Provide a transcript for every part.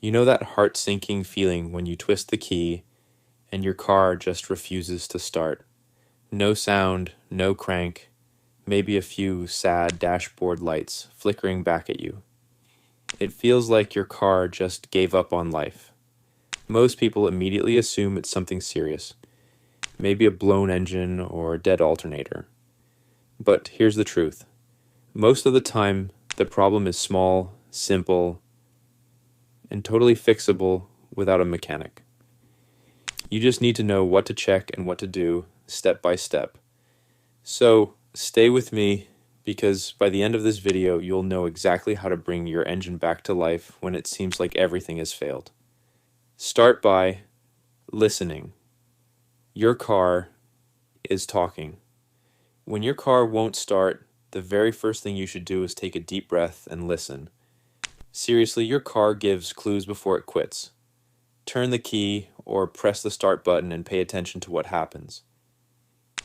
You know that heart-sinking feeling when you twist the key and your car just refuses to start. No sound, no crank, maybe a few sad dashboard lights flickering back at you. It feels like your car just gave up on life. Most people immediately assume it's something serious, maybe a blown engine or a dead alternator. But here's the truth. Most of the time, the problem is small, simple, and totally fixable without a mechanic. You just need to know what to check and what to do step by step. So stay with me because by the end of this video, you'll know exactly how to bring your engine back to life when it seems like everything has failed. Start by listening. Your car is talking. When your car won't start, the very first thing you should do is take a deep breath and listen. Seriously, your car gives clues before it quits. Turn the key or press the start button and pay attention to what happens.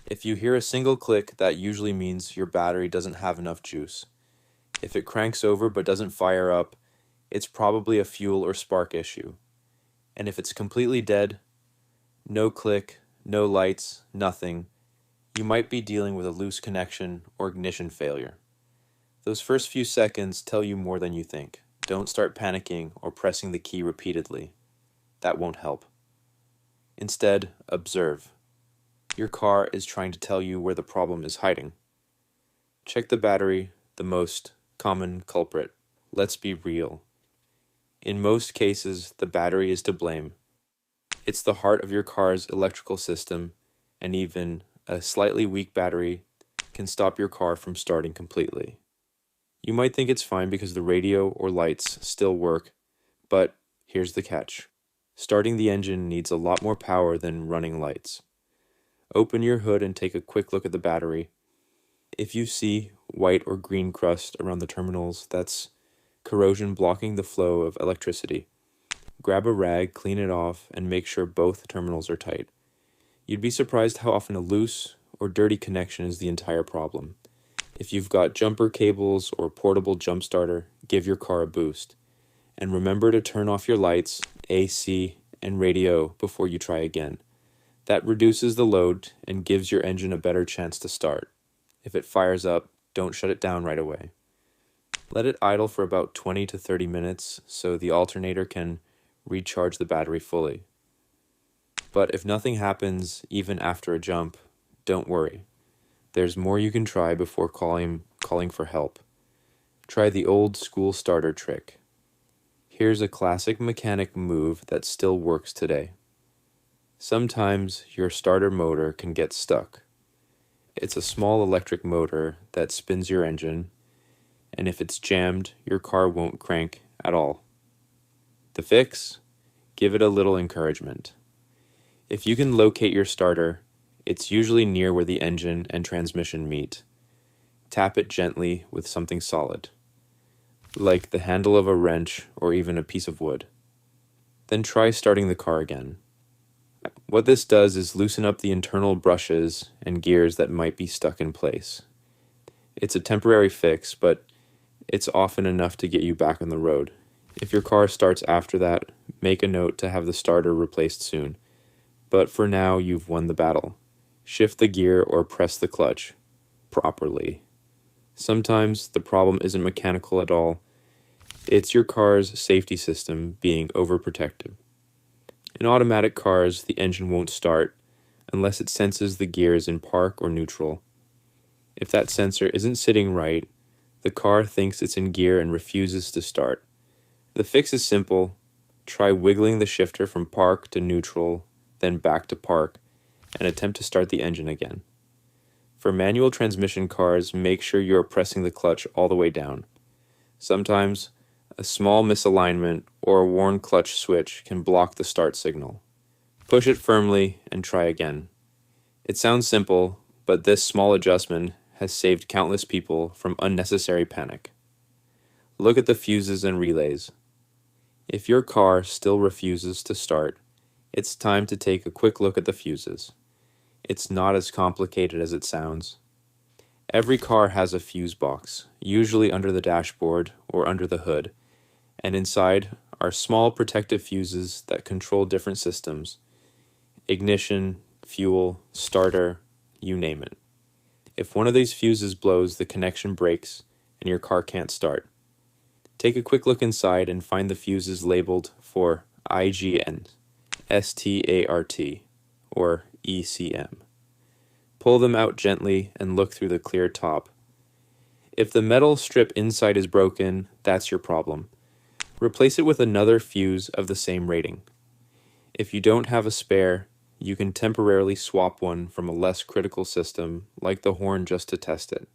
If you hear a single click, that usually means your battery doesn't have enough juice. If it cranks over but doesn't fire up, it's probably a fuel or spark issue. And if it's completely dead, no click, no lights, nothing, you might be dealing with a loose connection or ignition failure. Those first few seconds tell you more than you think. Don't start panicking or pressing the key repeatedly. That won't help. Instead, observe. Your car is trying to tell you where the problem is hiding. Check the battery, the most common culprit. Let's be real. In most cases, the battery is to blame. It's the heart of your car's electrical system, and even a slightly weak battery can stop your car from starting completely. You might think it's fine because the radio or lights still work, but here's the catch. Starting the engine needs a lot more power than running lights. Open your hood and take a quick look at the battery. If you see white or green crust around the terminals, that's corrosion blocking the flow of electricity. Grab a rag, clean it off, and make sure both terminals are tight. You'd be surprised how often a loose or dirty connection is the entire problem. If you've got jumper cables or portable jump starter, give your car a boost. And remember to turn off your lights, AC, and radio before you try again. That reduces the load and gives your engine a better chance to start. If it fires up, don't shut it down right away. Let it idle for about 20 to 30 minutes so the alternator can recharge the battery fully. But if nothing happens even after a jump, don't worry. There's more you can try before calling for help. Try the old school starter trick. Here's a classic mechanic move that still works today. Sometimes your starter motor can get stuck. It's a small electric motor that spins your engine, and if it's jammed, your car won't crank at all. The fix? Give it a little encouragement. If you can locate your starter, it's usually near where the engine and transmission meet. Tap it gently with something solid, like the handle of a wrench or even a piece of wood. Then try starting the car again. What this does is loosen up the internal brushes and gears that might be stuck in place. It's a temporary fix, but it's often enough to get you back on the road. If your car starts after that, make a note to have the starter replaced soon. But for now, you've won the battle. Shift the gear or press the clutch properly. Sometimes the problem isn't mechanical at all. It's your car's safety system being overprotective. In automatic cars, the engine won't start unless it senses the gears in park or neutral. If that sensor isn't sitting right, the car thinks it's in gear and refuses to start. The fix is simple. Try wiggling the shifter from park to neutral, then back to park, and attempt to start the engine again. For manual transmission cars, make sure you are pressing the clutch all the way down. Sometimes, a small misalignment or a worn clutch switch can block the start signal. Push it firmly and try again. It sounds simple, but this small adjustment has saved countless people from unnecessary panic. Look at the fuses and relays. If your car still refuses to start, it's time to take a quick look at the fuses. It's not as complicated as it sounds. Every car has a fuse box, usually under the dashboard or under the hood, and inside are small protective fuses that control different systems: ignition, fuel, starter, you name it. If one of these fuses blows, the connection breaks and your car can't start. Take a quick look inside and find the fuses labeled for IGN, START, or ECM. Pull them out gently and look through the clear top. If the metal strip inside is broken, that's your problem. Replace it with another fuse of the same rating. If you don't have a spare, you can temporarily swap one from a less critical system, like the horn, just to test it.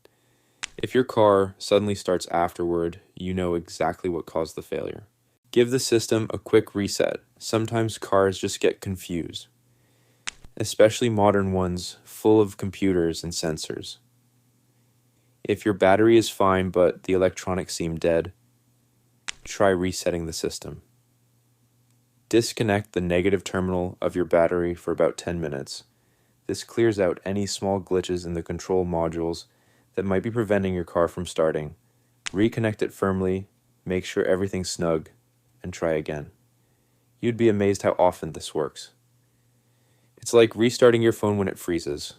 If your car suddenly starts afterward, you know exactly what caused the failure. Give the system a quick reset. Sometimes cars just get confused, especially modern ones full of computers and sensors. If your battery is fine but the electronics seem dead, try resetting the system. Disconnect the negative terminal of your battery for about 10 minutes. This clears out any small glitches in the control modules that might be preventing your car from starting. Reconnect it firmly, make sure everything's snug, and try again. You'd be amazed how often this works. It's like restarting your phone when it freezes.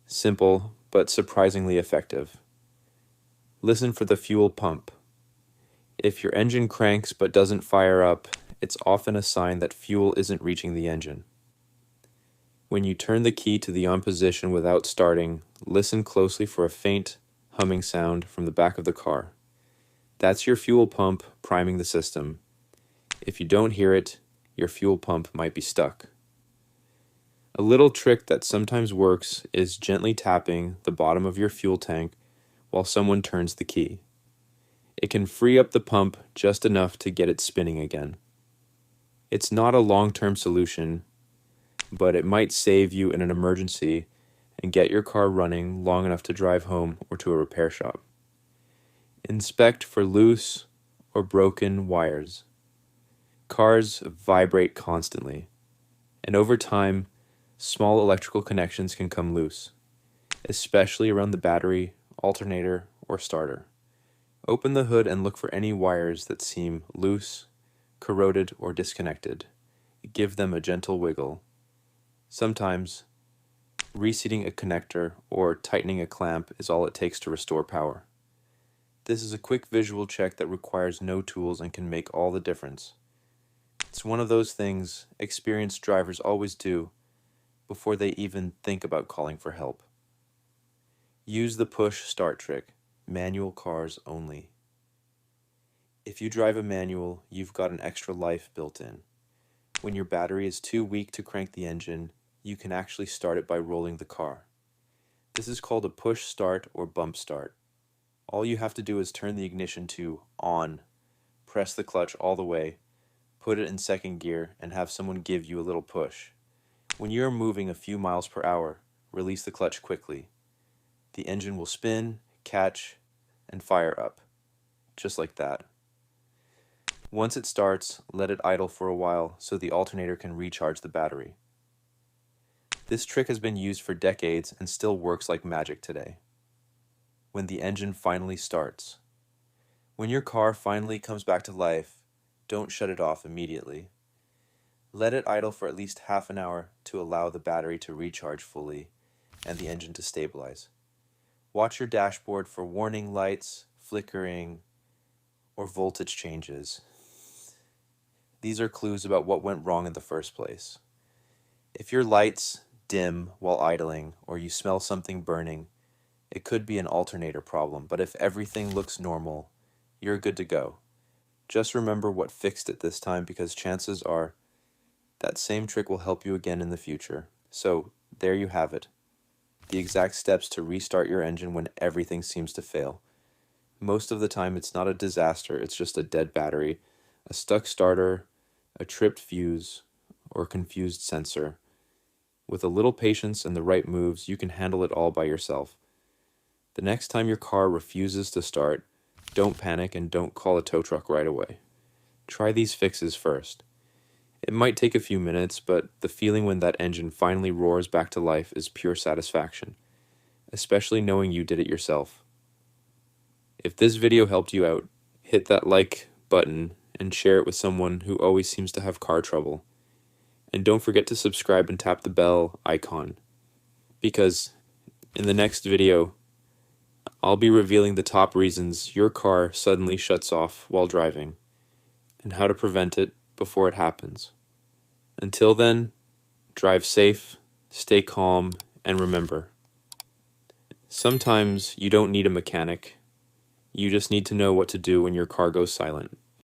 Simple, but surprisingly effective. Listen for the fuel pump. If your engine cranks but doesn't fire up, it's often a sign that fuel isn't reaching the engine. When you turn the key to the on position without starting, listen closely for a faint humming sound from the back of the car. That's your fuel pump priming the system. If you don't hear it, your fuel pump might be stuck. A little trick that sometimes works is gently tapping the bottom of your fuel tank while someone turns the key. It can free up the pump just enough to get it spinning again. It's not a long-term solution, but it might save you in an emergency and get your car running long enough to drive home or to a repair shop. Inspect for loose or broken wires. Cars vibrate constantly, and over time, small electrical connections can come loose, especially around the battery, alternator, or starter. Open the hood and look for any wires that seem loose, corroded, or disconnected. Give them a gentle wiggle. Sometimes, reseating a connector or tightening a clamp is all it takes to restore power. This is a quick visual check that requires no tools and can make all the difference. It's one of those things experienced drivers always do before they even think about calling for help. Use the push start trick. Manual cars only. If you drive a manual, you've got an extra life built in. When your battery is too weak to crank the engine, you can actually start it by rolling the car. This is called a push start or bump start. All you have to do is turn the ignition to on, press the clutch all the way, put it in second gear, and have someone give you a little push. When you are moving a few miles per hour, release the clutch quickly. The engine will spin, catch, and fire up, just like that. Once it starts, let it idle for a while so the alternator can recharge the battery. This trick has been used for decades and still works like magic today. When the engine finally starts. When your car finally comes back to life, don't shut it off immediately. Let it idle for at least half an hour to allow the battery to recharge fully and the engine to stabilize. Watch your dashboard for warning lights, flickering, or voltage changes. These are clues about what went wrong in the first place. If your lights dim while idling or you smell something burning, it could be an alternator problem, but if everything looks normal, you're good to go. Just remember what fixed it this time, because chances are that same trick will help you again in the future. So there you have it. The exact steps to restart your engine when everything seems to fail. Most of the time it's not a disaster, it's just a dead battery, a stuck starter, a tripped fuse, or a confused sensor. With a little patience and the right moves, you can handle it all by yourself. The next time your car refuses to start, don't panic and don't call a tow truck right away. Try these fixes first. It might take a few minutes, but the feeling when that engine finally roars back to life is pure satisfaction, especially knowing you did it yourself. If this video helped you out, hit that like button and share it with someone who always seems to have car trouble. And don't forget to subscribe and tap the bell icon, because in the next video, I'll be revealing the top reasons your car suddenly shuts off while driving, and how to prevent it before it happens. Until then, drive safe, stay calm, and remember, sometimes you don't need a mechanic. You just need to know what to do when your car goes silent.